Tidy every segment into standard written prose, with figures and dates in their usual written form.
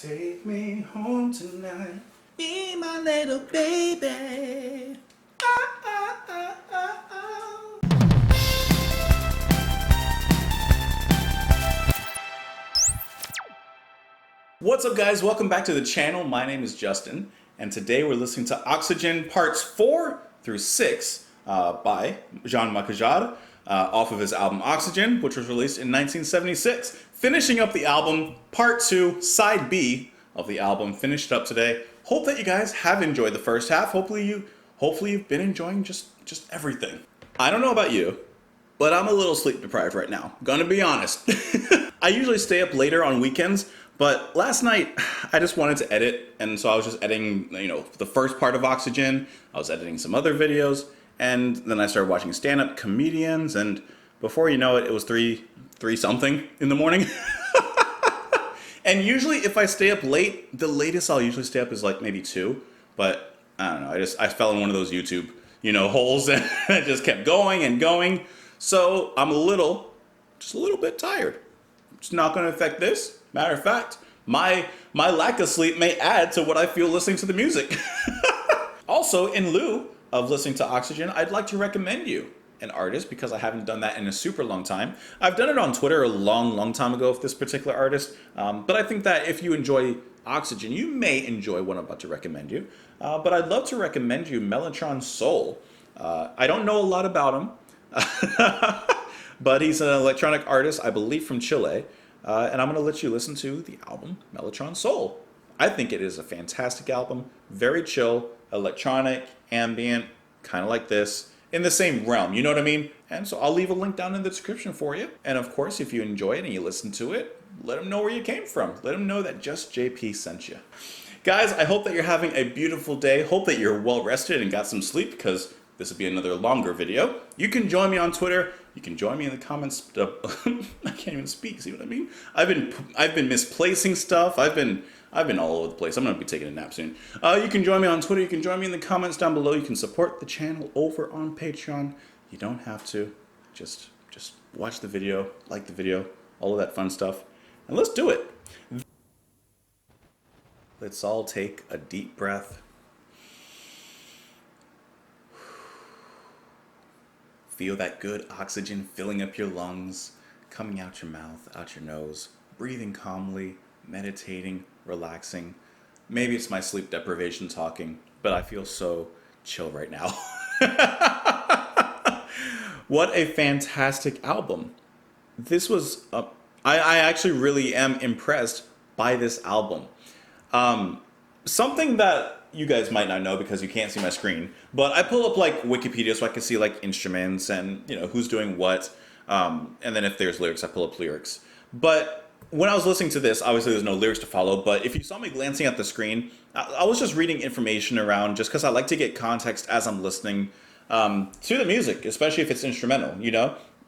Take me home tonight, be my little baby. Ah, ah, ah, ah, ah. What's up, guys? Welcome back to the channel. My name is Justin, and today we're listening to Oxygène parts 4 through 6 by Jean-Michel Jarre off of his album Oxygène, which was released in 1976. Finishing up the album, part 2, side B of the album, finished up today. Hope that you guys have enjoyed the first half. Hopefully you've been enjoying just everything. I don't know about you, but I'm a little sleep deprived right now. Gonna be honest. I usually stay up later on weekends, but last night I just wanted to edit, and so I was just editing, the first part of Oxygène. I was editing some other videos, and then I started watching stand-up comedians, and before you know it, it was three something in the morning. And usually if I stay up late, the latest I'll usually stay up is like maybe 2, but I don't know, I fell in one of those YouTube, holes, and I just kept going and going. So I'm just a little bit tired. It's not going to affect this. Matter of fact, my lack of sleep may add to what I feel listening to the music. Also, in lieu of listening to Oxygène, I'd like to recommend you an artist, because I haven't done that in a super long time. I've done it on Twitter a long time ago with this particular artist, but I think that if you enjoy Oxygène, you may enjoy what I'm about to recommend you. But I'd love to recommend you Mellotron Soul. I don't know a lot about him, but he's an electronic artist, I believe from Chile, and I'm going to let you listen to the album Mellotron Soul. I think it is a fantastic album, very chill, electronic, ambient, kind of like this, in the same realm, you know what I mean? And so I'll leave a link down in the description for you. And of course, if you enjoy it and you listen to it, let them know where you came from. Let them know that Just JP sent you. Guys, I hope that you're having a beautiful day. Hope that you're well rested and got some sleep, because this will be another longer video. You can join me on Twitter. You can join me in the comments. I can't even speak, see what I mean? I've been misplacing stuff. I've been all over the place. I'm going to be taking a nap soon. You can join me on Twitter. You can join me in the comments down below. You can support the channel over on Patreon. You don't have to. Just watch the video, like the video, all of that fun stuff. And let's do it. Let's all take a deep breath. Feel that good oxygen filling up your lungs, coming out your mouth, out your nose, breathing calmly, meditating, relaxing. Maybe it's my sleep deprivation talking, but I feel so chill right now. What a fantastic album. This was, I actually really am impressed by this album. Something that you guys might not know because you can't see my screen, but I pull up like Wikipedia so I can see like instruments and who's doing what, and then if there's lyrics, I pull up lyrics. But when I was listening to this, obviously there's no lyrics to follow, but if you saw me glancing at the screen, I was just reading information around just because I like to get context as I'm listening to the music, especially if it's instrumental,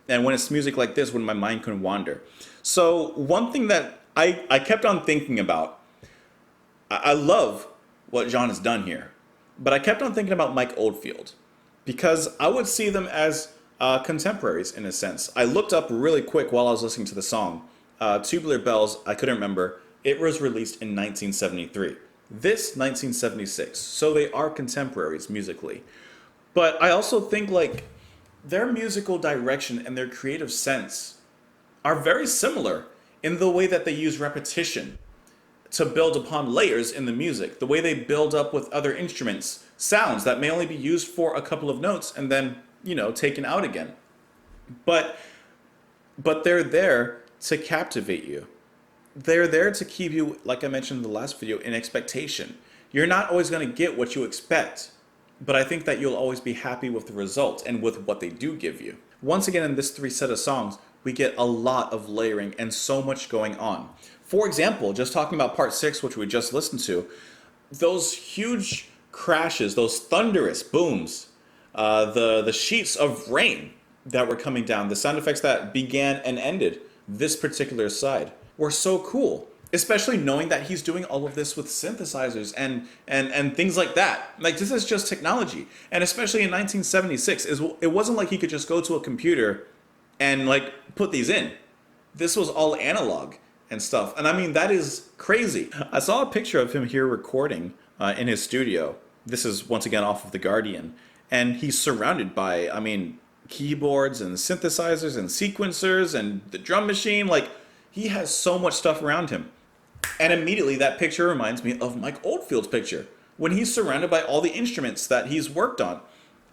and when it's music like this, when my mind can wander. So one thing that I kept on thinking about, I love what Jean has done here, but I kept on thinking about Mike Oldfield, because I would see them as contemporaries in a sense. I looked up really quick while I was listening to the song. Tubular Bells, I couldn't remember. It was released in 1973. This, 1976. So they are contemporaries musically. But I also think like their musical direction and their creative sense are very similar in the way that they use repetition to build upon layers in the music. The way they build up with other instruments, sounds that may only be used for a couple of notes and then, taken out again. But they're there to captivate you. They're there to keep you, like I mentioned in the last video, in expectation. You're not always going to get what you expect, but I think that you'll always be happy with the result and with what they do give you. Once again, in this 3 set of songs, we get a lot of layering and so much going on. For example, just talking about part 6, which we just listened to, those huge crashes, those thunderous booms, the sheets of rain that were coming down, the sound effects that began and ended this particular side were so cool, especially knowing that he's doing all of this with synthesizers and things like that. Like, this is just technology. And especially in 1976, it wasn't like he could just go to a computer and like put these in. This was all analog. and stuff. And I mean, that is crazy. I saw a picture of him here recording in his studio. This is once again off of The Guardian. And he's surrounded by, I mean, keyboards and synthesizers and sequencers and the drum machine. Like, he has so much stuff around him. And immediately that picture reminds me of Mike Oldfield's picture when he's surrounded by all the instruments that he's worked on.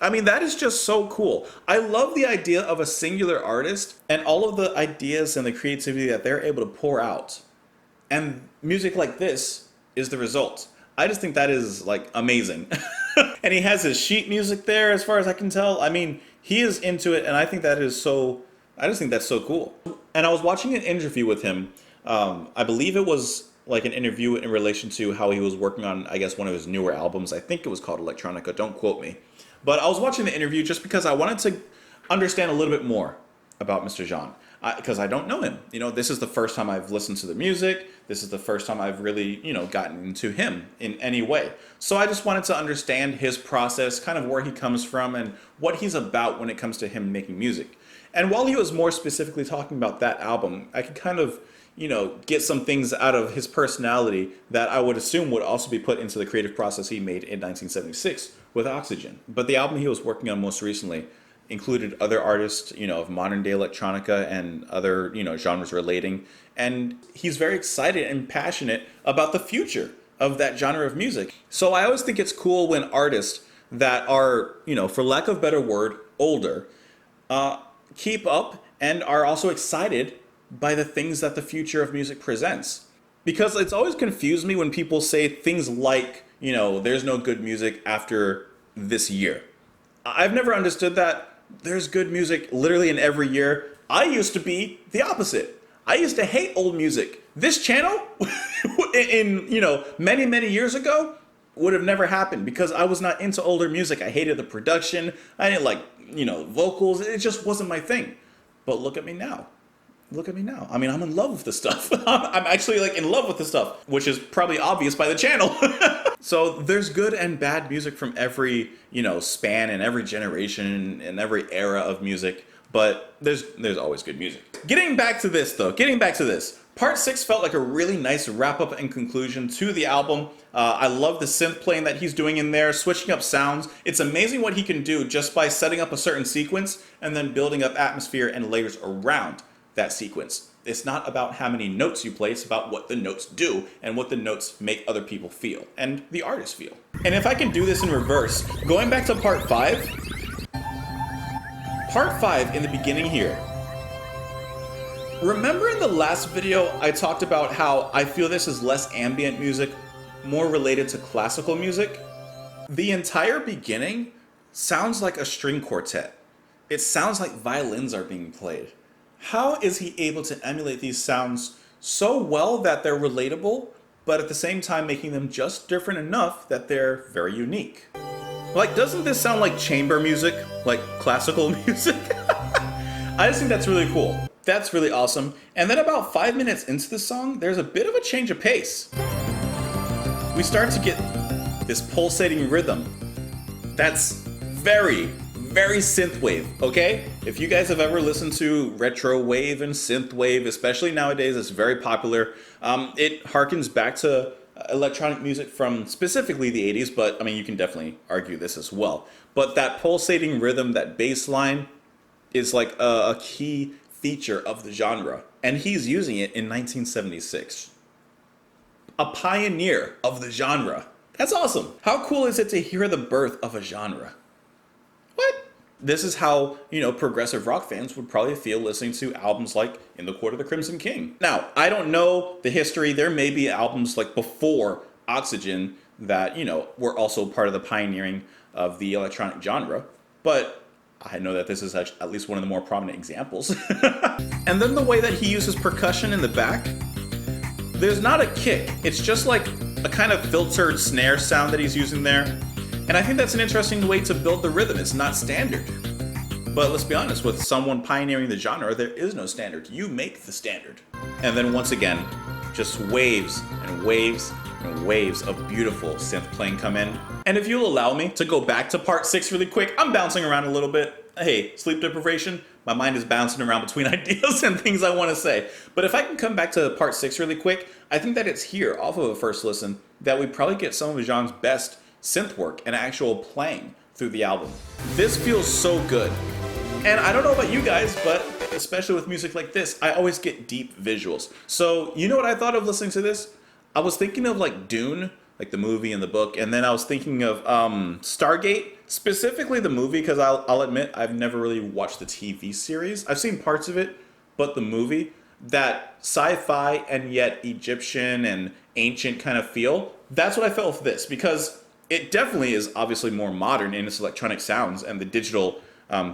I mean, that is just so cool. I love the idea of a singular artist and all of the ideas and the creativity that they're able to pour out. And music like this is the result. I just think that is like amazing. And he has his sheet music there as far as I can tell. I mean, he is into it, and I think that is so, I just think that's so cool. And I was watching an interview with him. I believe it was like an interview in relation to how he was working on, I guess, one of his newer albums. I think it was called Electronica, don't quote me. But I was watching the interview just because I wanted to understand a little bit more about Mr. Jarre. Because I don't know him. You know, this is the first time I've listened to the music. This is the first time I've really, you know, gotten into him in any way. So I just wanted to understand his process, kind of where he comes from and what he's about when it comes to him making music. And while he was more specifically talking about that album, I could kind of, you know, get some things out of his personality that I would assume would also be put into the creative process he made in 1976 with Oxygène. But the album he was working on most recently included other artists, you know, of modern day electronica and other, you know, genres relating. And he's very excited and passionate about the future of that genre of music. So I always think it's cool when artists that are, you know, for lack of a better word, older, keep up and are also excited by the things that the future of music presents. Because it's always confused me when people say things like, you know, there's no good music after this year. I've never understood that. There's good music literally in every year. I used to be the opposite. I used to hate old music. This channel, in, you know, many, many years ago, would have never happened because I was not into older music. I hated the production. I didn't like, you know, vocals. It just wasn't my thing. But look at me now. Look at me now. I mean, I'm in love with this stuff. I'm actually like in love with this stuff, which is probably obvious by the channel. So there's good and bad music from every, you know, span and every generation and every era of music, but there's always good music. Getting back to this though, Part 6 felt like a really nice wrap up and conclusion to the album. I love the synth playing that he's doing in there, switching up sounds. It's amazing what he can do just by setting up a certain sequence and then building up atmosphere and layers around that sequence. It's not about how many notes you play, it's about what the notes do and what the notes make other people feel and the artist feel. And if I can do this in reverse, going back to part 5 in the beginning here. Remember in the last video I talked about how I feel this is less ambient music, more related to classical music? The entire beginning sounds like a string quartet. It sounds like violins are being played. How is he able to emulate these sounds so well that they're relatable, but at the same time making them just different enough that they're very unique? Like, doesn't this sound like chamber music? Like classical music? I just think that's really cool. That's really awesome. And then about 5 minutes into the song, there's a bit of a change of pace. We start to get this pulsating rhythm. That's very synthwave, okay? If you guys have ever listened to retro wave and synthwave, especially nowadays, it's very popular. It harkens back to electronic music from specifically the 80s, but I mean, you can definitely argue this as well. But that pulsating rhythm, that bass line, is like a key feature of the genre. And he's using it in 1976. A pioneer of the genre. That's awesome. How cool is it to hear the birth of a genre? What? This is how, you know, progressive rock fans would probably feel listening to albums like In the Court of the Crimson King. Now, I don't know the history. There may be albums like before Oxygène that, you know, were also part of the pioneering of the electronic genre. But I know that this is at least one of the more prominent examples. And then the way that he uses percussion in the back, there's not a kick. It's just like a kind of filtered snare sound that he's using there. And I think that's an interesting way to build the rhythm. It's not standard. But let's be honest, with someone pioneering the genre, there is no standard. You make the standard. And then once again, just waves and waves and waves of beautiful synth playing come in. And if you'll allow me to go back to part 6 really quick, I'm bouncing around a little bit. Hey, sleep deprivation, my mind is bouncing around between ideas and things I want to say. But if I can come back to part 6 really quick, I think that it's here, off of a first listen, that we probably get some of Jean's best synth work and actual playing through the album. This feels so good. And I don't know about you guys, but especially with music like this, I always get deep visuals. So you know what I thought of listening to this? I was thinking of like Dune, like the movie and the book, and then I was thinking of Stargate, specifically the movie, because I'll admit I've never really watched the TV series. I've seen parts of it, but the movie, that sci-fi and yet Egyptian and ancient kind of feel, that's what I felt with this, because it definitely is obviously more modern in its electronic sounds and the digital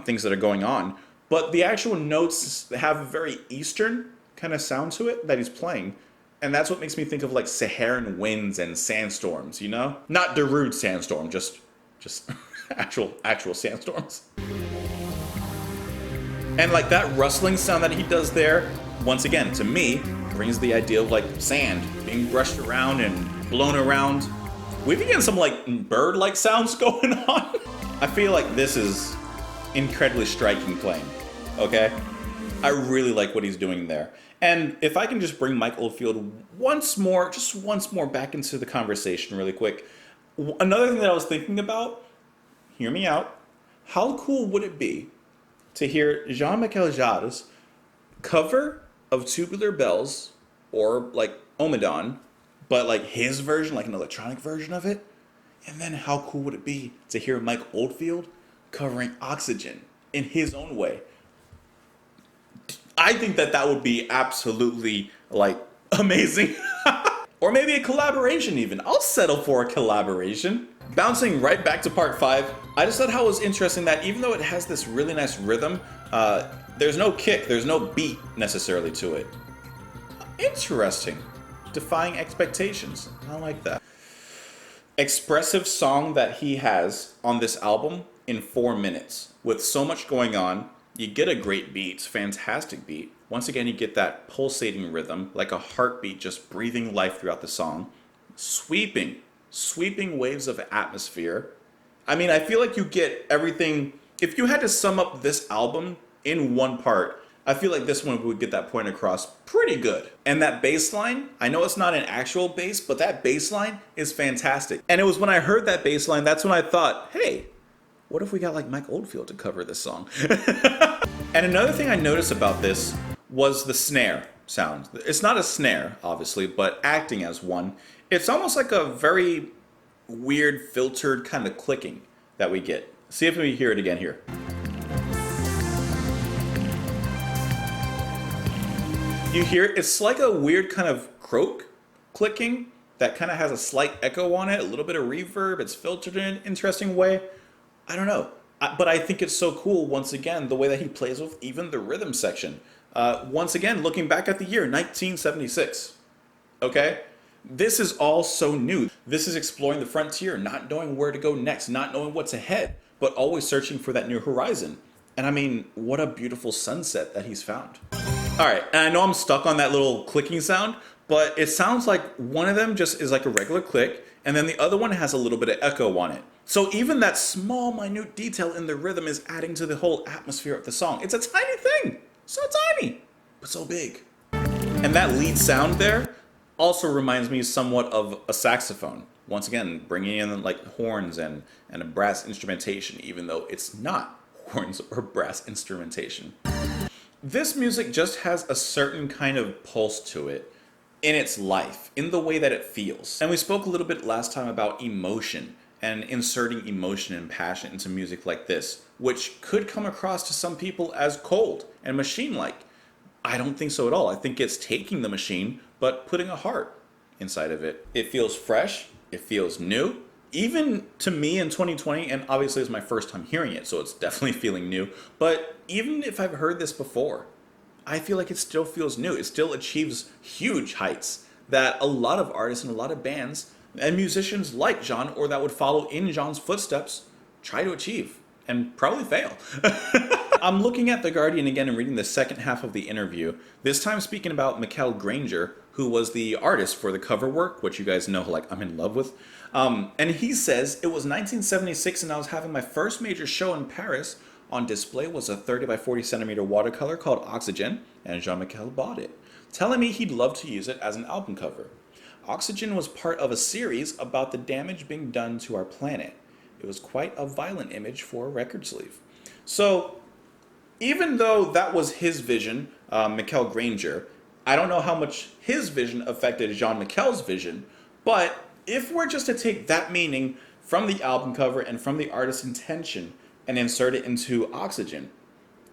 things that are going on, but the actual notes have a very Eastern kind of sound to it that he's playing. And that's what makes me think of like Saharan winds and sandstorms, you know? Not Darude sandstorm, just actual sandstorms. And like that rustling sound that he does there, once again, to me, brings the idea of like sand being brushed around and blown around. We've getting some like bird-like sounds going on. I feel like this is incredibly striking playing, okay? I really like what he's doing there. And if I can just bring Mike Oldfield once more back into the conversation really quick. Another thing that I was thinking about, hear me out, how cool would it be to hear Jean-Michel Jarre's cover of Tubular Bells or like Omadon, but like his version, like an electronic version of it? And then how cool would it be to hear Mike Oldfield covering Oxygène in his own way? I think that would be absolutely like amazing. Or maybe a collaboration even. I'll settle for a collaboration. Bouncing right back to part 5, I just thought how it was interesting that even though it has this really nice rhythm, there's no kick, there's no beat necessarily to it. Interesting. Defying expectations. I like that. Expressive song that he has on this album in 4 minutes. With so much going on, you get a great beat, it's a fantastic beat. Once again, you get that pulsating rhythm, like a heartbeat just breathing life throughout the song. Sweeping waves of atmosphere. I mean, I feel like you get everything. If you had to sum up this album in one part, I feel like this one would get that point across pretty good. And that bass line, I know it's not an actual bass, but that bass line is fantastic. And it was when I heard that bass line, that's when I thought, hey, what if we got like Mike Oldfield to cover this song? And another thing I noticed about this was the snare sound. It's not a snare, obviously, but acting as one. It's almost like a very weird, filtered kind of clicking that we get. See if we hear it again here. You hear it? It's like a weird kind of croak clicking that kind of has a slight echo on it, a little bit of reverb. It's filtered in an interesting way. I don't know. But I think it's so cool, once again, the way that he plays with even the rhythm section. Once again, looking back at the year, 1976. Okay? This is all so new. This is exploring the frontier, not knowing where to go next, not knowing what's ahead, but always searching for that new horizon. And I mean, what a beautiful sunset that he's found. All right, and I know I'm stuck on that little clicking sound, but it sounds like one of them just is like a regular click, and then the other one has a little bit of echo on it. So even that small, minute detail in the rhythm is adding to the whole atmosphere of the song. It's a tiny thing, so tiny, but so big. And that lead sound there also reminds me somewhat of a saxophone. Once again, bringing in like horns and a brass instrumentation, even though it's not horns or brass instrumentation. This music just has a certain kind of pulse to it in its life, in the way that it feels. And we spoke a little bit last time about emotion and inserting emotion and passion into music like this, which could come across to some people as cold and machine-like. I don't think so at all. I think it's taking the machine, but putting a heart inside of it. It feels fresh, it feels new. Even to me in 2020, and obviously it's my first time hearing it, so it's definitely feeling new, but even if I've heard this before, I feel like it still feels new. It still achieves huge heights that a lot of artists and a lot of bands and musicians like Jean, or that would follow in Jean's footsteps, try to achieve and probably fail. I'm looking at The Guardian again and reading the second half of the interview, this time speaking about Michael Granger, who was the artist for the cover work, which you guys know, like, I'm in love with. And he says, it was 1976 and I was having my first major show in Paris. On display was a 30 by 40 centimeter watercolor called Oxygène, and Jean-Michel bought it, telling me he'd love to use it as an album cover. Oxygène was part of a series about the damage being done to our planet. It was quite a violent image for a record sleeve. So, even though that was his vision, Michael Granger, I don't know how much his vision affected Jean-Michel's vision, but if we're just to take that meaning from the album cover and from the artist's intention and insert it into Oxygène,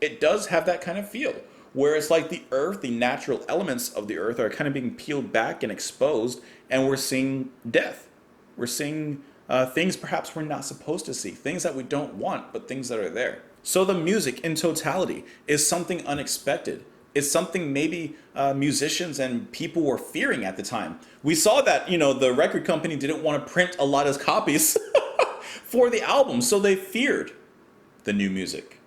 it does have that kind of feel, where it's like the earth, the natural elements of the earth are kind of being peeled back and exposed, and we're seeing death. We're seeing things perhaps we're not supposed to see, things that we don't want, but things that are there. So the music in totality is something unexpected. It's something maybe musicians and people were fearing at the time. We saw that, the record company didn't want to print a lot of copies for the album, so they feared the new music.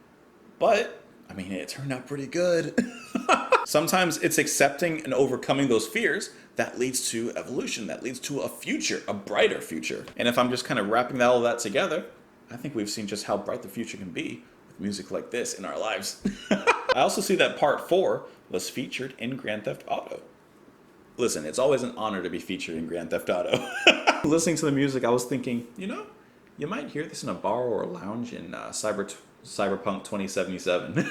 But, it turned out pretty good. Sometimes it's accepting and overcoming those fears that leads to evolution, that leads to a future, a brighter future. And if I'm just kind of wrapping all of that together, I think we've seen just how bright the future can be with music like this in our lives. I also see that part 4 was featured in Grand Theft Auto. Listen, it's always an honor to be featured in Grand Theft Auto. Listening to the music, I was thinking, you might hear this in a bar or a lounge in Cyberpunk 2077.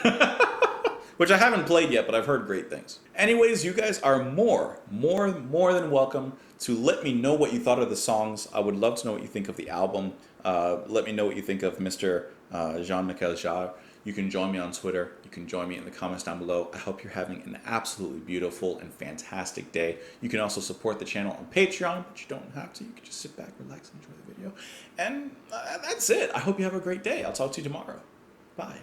Which I haven't played yet, but I've heard great things. Anyways, you guys are more than welcome to let me know what you thought of the songs. I would love to know what you think of the album. Let me know what you think of Mr. Jean-Michel Jarre. You can join me on Twitter. You can join me in the comments down below. I hope you're having an absolutely beautiful and fantastic day. You can also support the channel on Patreon, but you don't have to. You can just sit back, relax, and enjoy the video. And that's it. I hope you have a great day. I'll talk to you tomorrow. Bye.